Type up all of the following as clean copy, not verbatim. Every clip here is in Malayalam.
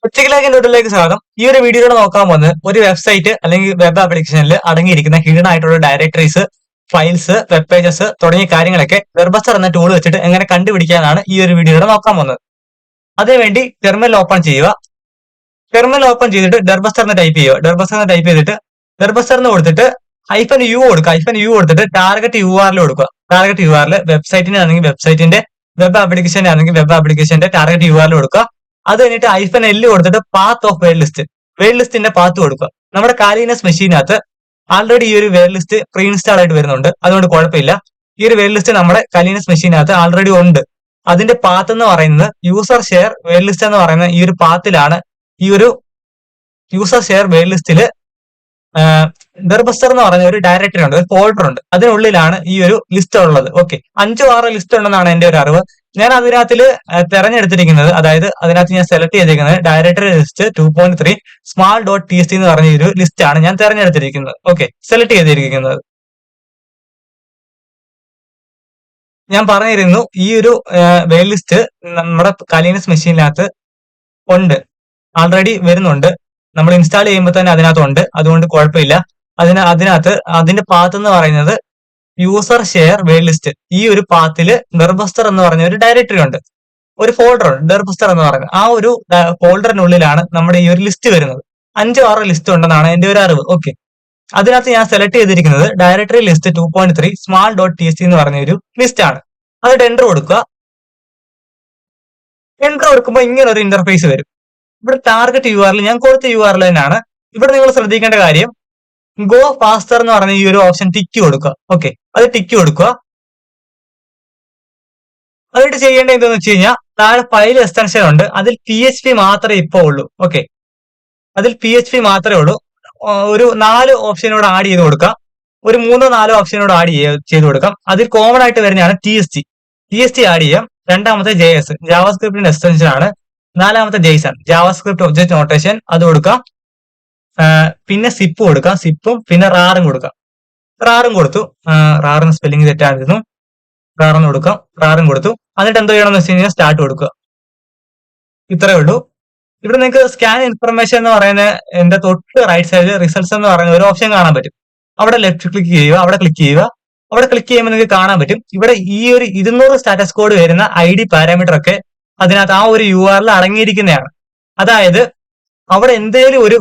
ഒറ്റയ്ക്ക് നോട്ടിലേക്ക് സ്വാഗതം. ഈ ഒരു വീഡിയോയിലൂടെ നോക്കാൻ പോകുന്നത് ഒരു വെബ്സൈറ്റ് അല്ലെങ്കിൽ വെബ് ആപ്ലിക്കേഷനിൽ അടങ്ങിയിരിക്കുന്ന ഹിഡൻ ആയിട്ടുള്ള ഡയറക്ടറീസ്, ഫയൽസ്, വെബ് പേജസ് തുടങ്ങിയ കാര്യങ്ങളൊക്കെ വെർബസ്റ്റർ എന്ന ടൂൾ വെച്ചിട്ട് എങ്ങനെ കണ്ടുപിടിക്കാനാണ് ഈ ഒരു വീഡിയോയിലൂടെ നോക്കാൻ പോകുന്നത്. അതിനുവേണ്ടി ടെർമിനൽ ഓപ്പൺ ചെയ്യുക. ടെർമിനൽ ഓപ്പൺ ചെയ്തിട്ട് ഡെർബസ്റ്റർ എന്ന് ടൈപ്പ് ചെയ്യുക. ഡെർബസ്റ്റർ എന്ന് ടൈപ്പ് ചെയ്തിട്ട് ഡെർബസ്റ്റർ എന്ന് കൊടുത്തിട്ട് -u കൊടുക്കുക. -u കൊടുത്തിട്ട് ടാർഗറ്റ് URL കൊടുക്കുക. ടാർഗറ്റ് URL വെബ്സൈറ്റിന്റെ ആണെങ്കിൽ വെബ്സൈറ്റിന്റെ, വെബ് ആപ്ലിക്കേഷന്റെ ആണെങ്കിൽ വെബ് ആപ്ലിക്കേഷന്റെ ടാർഗറ്റ് URL കൊടുക്കുക. അത് കഴിഞ്ഞിട്ട് -l കൊടുത്തിട്ട് path of where list, where ലിസ്റ്റിന്റെ പാത്ത് കൊടുക്കുക. നമ്മുടെ കാലിനസ് മെഷീനകത്ത് ആൾറെഡി ഈ ഒരു വെയർ ലിസ്റ്റ് പ്രീ ഇൻസ്റ്റാൾ ആയിട്ട് വരുന്നുണ്ട്, അതുകൊണ്ട് കുഴപ്പമില്ല. ഈ ഒരു വെയർ ലിസ്റ്റ് നമ്മുടെ കാലിനസ് മെഷീനകത്ത് ആൾറെഡി ഉണ്ട്. അതിന്റെ പാത്ത് എന്ന് പറയുന്നത് യൂസർ ഷെയർ വെയർ ലിസ്റ്റ് എന്ന് പറയുന്ന ഈ ഒരു പാത്തിലാണ്. ഈ ഒരു യൂസർ ഷെയർ വെയർ ലിസ്റ്റില് വെർബസ്റ്റർ എന്ന് പറയുന്ന ഒരു ഡയറക്ടറി ഉണ്ട്, ഒരു ഫോൾഡർ ഉണ്ട്. അതിനുള്ളിലാണ് ഈ ഒരു ലിസ്റ്റ് ഉള്ളത്. ഓക്കെ, 5-6 ലിസ്റ്റ് ഉണ്ടെന്നാണ് എന്റെ ഒരു അറിവ്. ഞാൻ അതിനകത്തിൽ തെരഞ്ഞെടുത്തിരിക്കുന്നത്, അതായത് അതിനകത്ത് ഞാൻ സെലക്ട് ചെയ്തിരിക്കുന്നത് ഡയറക്ടറി ലിസ്റ്റ് 2.3 small.txt എന്ന് പറഞ്ഞ ഒരു ലിസ്റ്റ് ആണ് ഞാൻ തെരഞ്ഞെടുത്തിരിക്കുന്നത്. ഓക്കെ, സെലക്ട് ചെയ്തിരിക്കുന്നത്. ഞാൻ പറഞ്ഞിരുന്നു ഈ ഒരു വെയർ ലിസ്റ്റ് നമ്മുടെ കാലിനസ് മെഷീനിനകത്ത് ഉണ്ട്, ആൾറെഡി വരുന്നുണ്ട്. നമ്മൾ ഇൻസ്റ്റാൾ ചെയ്യുമ്പോൾ തന്നെ അതിനകത്ത് ഉണ്ട്, അതുകൊണ്ട് കുഴപ്പമില്ല. അതിനകത്ത് അതിന്റെ പാത്ത് എന്ന് പറയുന്നത് യൂസർ ഷെയർ വെയർ ലിസ്റ്റ്. ഈ ഒരു പാത്തില് വെർബസ്റ്റർ എന്ന് പറഞ്ഞ ഒരു ഡയറക്ടറി ഉണ്ട്, ഒരു ഫോൾഡർ ഉണ്ട്, വെർബസ്റ്റർ എന്ന് പറയുന്നത്. ആ ഒരു ഫോൾഡറിനുള്ളിലാണ് നമ്മുടെ ഈ ഒരു ലിസ്റ്റ് വരുന്നത്. 5-6 ലിസ്റ്റ് ഉണ്ടെന്നാണ് എന്റെ ഒരു അറിവ്. ഓക്കെ, അതിനകത്ത് ഞാൻ സെലക്ട് ചെയ്തിരിക്കുന്നത് ഡയറക്ടറി ലിസ്റ്റ് 2.3 small.txt എന്ന് പറഞ്ഞ ഒരു ലിസ്റ്റ് ആണ്. അതിട്ട് എന്റർ കൊടുക്കുക. എന്റർ കൊടുക്കുമ്പോൾ ഇങ്ങനെ ഒരു ഇന്റർഫേസ് വരും. ഇവിടെ ടാർഗറ്റ് URL ഞാൻ കൊടുത്ത URL തന്നെയാണ്. ഇവിടെ നിങ്ങൾ ശ്രദ്ധിക്കേണ്ട കാര്യം, ഗോ ഫാസ്റ്റർ എന്ന് പറഞ്ഞ ഈ ഒരു ഓപ്ഷൻ ടിക്ക് കൊടുക്കുക. ഓക്കെ, അത് ടിക്ക് കൊടുക്കുക. അതിട്ട് ചെയ്യേണ്ടത് എന്താന്ന് വെച്ച് കഴിഞ്ഞാൽ, താഴെ ഫയൽ എക്സ്റ്റൻഷൻ ഉണ്ട്, അതിൽ PHP മാത്രമേ ഇപ്പൊ ഉള്ളൂ. ഓക്കെ, അതിൽ PHP മാത്രമേ ഉള്ളൂ. ഒരു 4 ഓപ്ഷനോട് ആഡ് ചെയ്ത് കൊടുക്കാം, ഒരു 3-4 ഓപ്ഷനോട് ആഡ് ചെയ്ത് കൊടുക്കാം. അതിൽ കോമൺ ആയിട്ട് വരുന്നതാണ് TST ആഡ് ചെയ്യാം. രണ്ടാമത്തെ JS, ജാവാസ്ക്രിപ്റ്റിന്റെ എക്സ്റ്റൻഷൻ ആണ്. നാലാമത്തെ JSON, ജാവാസ്ക്രിപ്റ്റ് ഒബ്ജക്ട് നോട്ടേഷൻ, അത് കൊടുക്കാം. പിന്നെ സിപ്പ് കൊടുക്കാം, സിപ്പും പിന്നെ റാറും കൊടുക്കാം. റാറും കൊടുത്തു. റാറിന് സ്പെല്ലിംഗ് തെറ്റായിരുന്നു. റാറെന്ന് കൊടുക്കാം, റാറും കൊടുത്തു. എന്നിട്ട് എന്തോ ചെയ്യണമെന്ന് വെച്ച് കഴിഞ്ഞാൽ സ്റ്റാർട്ട് കൊടുക്കുക. ഇത്രയേ ഉള്ളൂ. ഇവിടെ നിങ്ങൾക്ക് സ്കാൻ ഇൻഫർമേഷൻ എന്ന് പറയുന്ന എന്റെ തൊട്ട് റൈറ്റ് സൈഡിൽ റിസൾട്ട്സ് എന്ന് പറയുന്ന ഒരു ഓപ്ഷൻ കാണാൻ പറ്റും. അവിടെ ലെഫ്റ്റ് ക്ലിക്ക് ചെയ്യുക, അവിടെ ക്ലിക്ക് ചെയ്യുക. അവിടെ ക്ലിക്ക് ചെയ്യുമ്പോൾ നിങ്ങൾക്ക് കാണാൻ പറ്റും, ഇവിടെ ഈ ഒരു 200 സ്റ്റാറ്റസ് കോഡ് വരുന്ന ID പാരാമീറ്റർ ഒക്കെ അതിനകത്ത് ആ ഒരു URL അടങ്ങിയിരിക്കുന്നതാണ്. അതായത് അവിടെ എന്തെങ്കിലും ഒരു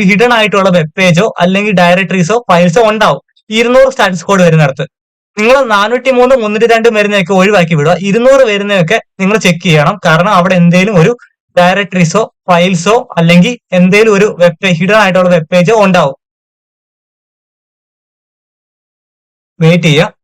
ഹിഡൻ ആയിട്ടുള്ള വെബ് പേജോ അല്ലെങ്കിൽ ഡയറക്ടറീസോ ഫയൽസോ ഉണ്ടാവും 200 സ്റ്റാറ്റസ് കോഡ് വരുന്നിടത്ത്. നിങ്ങൾ 403, 302 വരുന്നതൊക്കെ ഒഴിവാക്കി വിടുക. 200 വരുന്നതൊക്കെ നിങ്ങൾ ചെക്ക് ചെയ്യണം. കാരണം അവിടെ എന്തെങ്കിലും ഒരു ഡയറക്ടറീസോ ഫയൽസോ അല്ലെങ്കിൽ എന്തെങ്കിലും ഒരു ഹിഡൻ ആയിട്ടുള്ള വെബ് പേജോ ഉണ്ടാവും. വെയിറ്റ് ചെയ്യുക.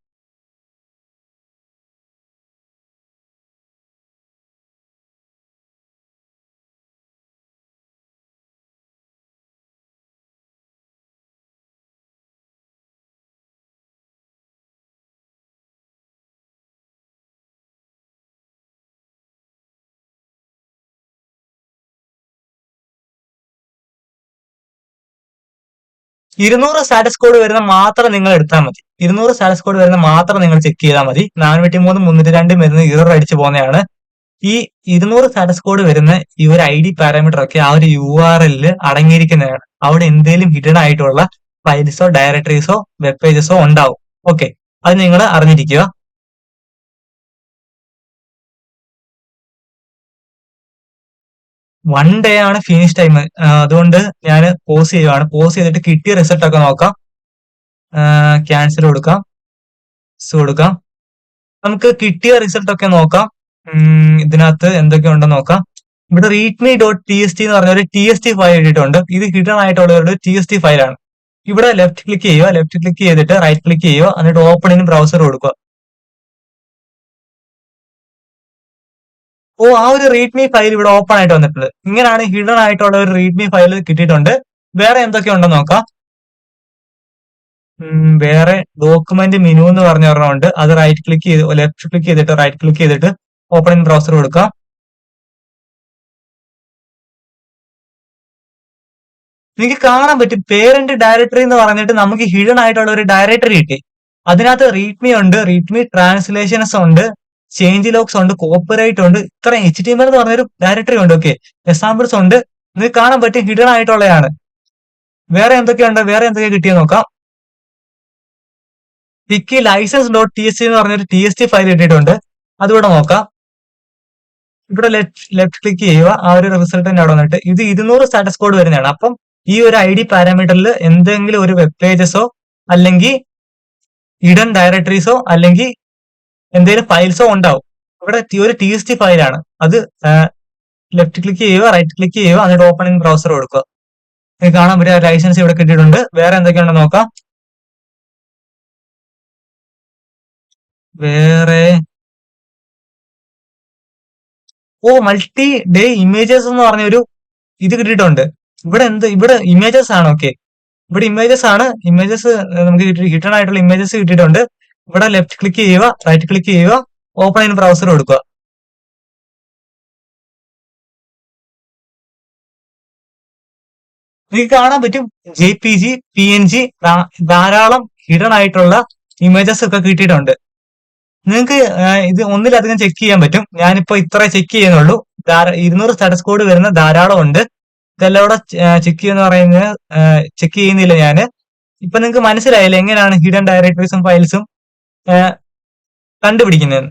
ഇരുന്നൂറ് സ്റ്റാറ്റസ് കോഡ് വരുന്ന മാത്രം നിങ്ങൾ എടുത്താൽ മതി. 200 സ്റ്റാറ്റസ് കോഡ് വരുന്ന മാത്രം നിങ്ങൾ ചെക്ക് ചെയ്താൽ മതി. 403, 302 വരുന്ന ഇറർ അടിച്ചു പോകുന്നതാണ്. ഈ 200 സ്റ്റാറ്റസ് കോഡ് വരുന്ന ഈ ഒരു ID പാരാമീറ്റർ ഒക്കെ ആ ഒരു URL അടങ്ങിയിരിക്കുന്നതാണ്. അവിടെ എന്തെങ്കിലും ഹിഡൻ ആയിട്ടുള്ള ഫയൽസോ ഡയറക്ടറീസോ വെബ് പേജസോ ഉണ്ടാവും. ഓക്കെ, അത് നിങ്ങൾ അറിഞ്ഞിരിക്കുക. വൺ ഡേ ആണ് ഫിനിഷ് ടൈം, അതുകൊണ്ട് ഞാൻ പോസ് ചെയ്യുവാണ്. പോസ് ചെയ്തിട്ട് കിട്ടിയ റിസൾട്ട് ഒക്കെ നോക്കാം. ക്യാൻസൽ കൊടുക്കാം, കൊടുക്കാം. നമുക്ക് കിട്ടിയ റിസൾട്ട് ഒക്കെ നോക്കാം. ഇതിനകത്ത് എന്തൊക്കെ ഉണ്ടെന്ന് നോക്കാം. ഇവിടെ readme.txt എന്ന് പറഞ്ഞ ഒരു TST ഫയൽ ഇട്ടിട്ടുണ്ട്. ഇത് ഹിഡൻ ആയിട്ടുള്ള ഒരു TST ഫയലാണ്. ഇവിടെ ലെഫ്റ്റ് ക്ലിക്ക് ചെയ്യുക, ലെഫ്റ്റ് ക്ലിക്ക് ചെയ്തിട്ട് റൈറ്റ് ക്ലിക്ക് ചെയ്യുക, എന്നിട്ട് ഓപ്പൺ ഇൻ ബ്രൗസർ കൊടുക്കുക. ആ ഒരു റീഡ്മി ഫയൽ ഇവിടെ ഓപ്പൺ ആയിട്ട് വന്നിട്ടുണ്ട്. ഇങ്ങനെയാണ് ഹിഡൻ ആയിട്ടുള്ള ഒരു റീഡ്മി ഫയൽ കിട്ടിയിട്ടുണ്ട്. വേറെ എന്തൊക്കെ ഉണ്ടെന്ന് നോക്കാം. വേറെ ഡോക്യുമെന്റ് മെനു എന്ന് പറഞ്ഞ ഒരെണ്ണമുണ്ട്. അത് റൈറ്റ് ക്ലിക്ക് ചെയ്ത് ലെഫ്റ്റ് ക്ലിക്ക് ചെയ്തിട്ട് റൈറ്റ് ക്ലിക്ക് ചെയ്തിട്ട് ഓപ്പൺ ഇൻ ബ്രൗസർ കൊടുക്കാം. നിങ്ങൾക്ക് കാണാൻ പറ്റും പേരന്റ് ഡയറക്ടറി എന്ന് പറഞ്ഞിട്ട് നമുക്ക് ഹിഡൻ ആയിട്ടുള്ള ഒരു ഡയറക്ടറി കിട്ടി. അതിനകത്ത് റീഡ്മി ഉണ്ട്, റീഡ്മി ട്രാൻസ്ലേഷൻസ് ഉണ്ട്, ചേഞ്ച് ലോക്സ് ഉണ്ട്, കോപ്പിറൈറ്റ് ഉണ്ട്, ഇത്ര HTML എന്ന് പറഞ്ഞൊരു ഡയറക്ടറി ഉണ്ട്. ഓക്കെ, എക്സാമ്പിൾസ് ഉണ്ട്, നിങ്ങൾക്ക് കാണാൻ പറ്റും ഹിഡൻ ആയിട്ടുള്ളതാണ്. വേറെ എന്തൊക്കെയുണ്ട്, വേറെ എന്തൊക്കെ കിട്ടിയെന്ന് നോക്കാം. വിക്കി ലൈസൻസ് ഡോട്ട് TST എന്ന് പറഞ്ഞൊരു TST ഫയൽ കിട്ടിയിട്ടുണ്ട്, അതുകൂടെ നോക്കാം. ഇവിടെ ലെഫ്റ്റ് ക്ലിക്ക് ചെയ്യുക, ആ ഒരു റിസൾട്ടിന്റെ അവിടെ വന്നിട്ട് ഇത് 200 സ്റ്റാറ്റസ് കോഡ് വരുന്നതാണ്. അപ്പം ഈ ഒരു ID പാരാമീറ്ററിൽ എന്തെങ്കിലും ഒരു വെബ് പേജസോ അല്ലെങ്കിൽ ഹിഡൻ ഡയറക്ടറീസോ അല്ലെങ്കിൽ എന്തെങ്കിലും ഫയൽസോ ഉണ്ടാവും. ഇവിടെ ഒരു TST ഫയലാണ് അത്. ലെഫ്റ്റ് ക്ലിക്ക് ചെയ്യുക, റൈറ്റ് ക്ലിക്ക് ചെയ്യുക, എന്നിട്ട് ഓപ്പൺ ഇൻ ബ്രൗസർ കൊടുക്കുക. നിങ്ങൾക്ക് കാണാൻ പറ്റുക ലൈസൻസ് ഇവിടെ കിട്ടിയിട്ടുണ്ട്. വേറെ എന്തൊക്കെയാണെന്ന് നോക്കാം. വേറെ മൾട്ടി ഡേ ഇമേജസ് എന്ന് പറഞ്ഞൊരു ഇത് കിട്ടിയിട്ടുണ്ട്. ഇവിടെ ഇമേജസ് ആണ്. ഓക്കെ, ഇവിടെ ഇമേജസ് ആണ്. ഇമേജസ് നമുക്ക് ഹിഡൻ ആയിട്ടുള്ള ഇമേജസ് കിട്ടിയിട്ടുണ്ട്. ഇവിടെ ലെഫ്റ്റ് ക്ലിക്ക് ചെയ്യുക, റൈറ്റ് ക്ലിക്ക് ചെയ്യുക, ഓപ്പൺ ഇൻ ബ്രൗസർ കൊടുക്കുക. നിങ്ങൾക്ക് കാണാൻ പറ്റും JPG, PNG ധാരാളം ഹിഡൻ ആയിട്ടുള്ള ഇമേജസ് ഒക്കെ കിട്ടിയിട്ടുണ്ട്. നിങ്ങൾക്ക് ഇത് ഒന്നിലധികം ചെക്ക് ചെയ്യാൻ പറ്റും. ഞാനിപ്പോ ഇത്ര ചെക്ക് ചെയ്യുന്നുള്ളൂ. 200 സ്റ്റാറ്റസ് കോഡ് വരുന്ന ധാരാളം ഉണ്ട്. ഇതെല്ലാം കൂടെ ചെക്ക് ചെയ്യുന്ന പറയുന്നത് ചെക്ക് ചെയ്യുന്നില്ല ഞാന്. ഇപ്പൊ നിങ്ങൾക്ക് മനസ്സിലായില്ല എങ്ങനെയാണ് ഹിഡൻ ഡയറക്ടറീസും ഫയൽസും കണ്ടുപിടിക്കുന്നത്.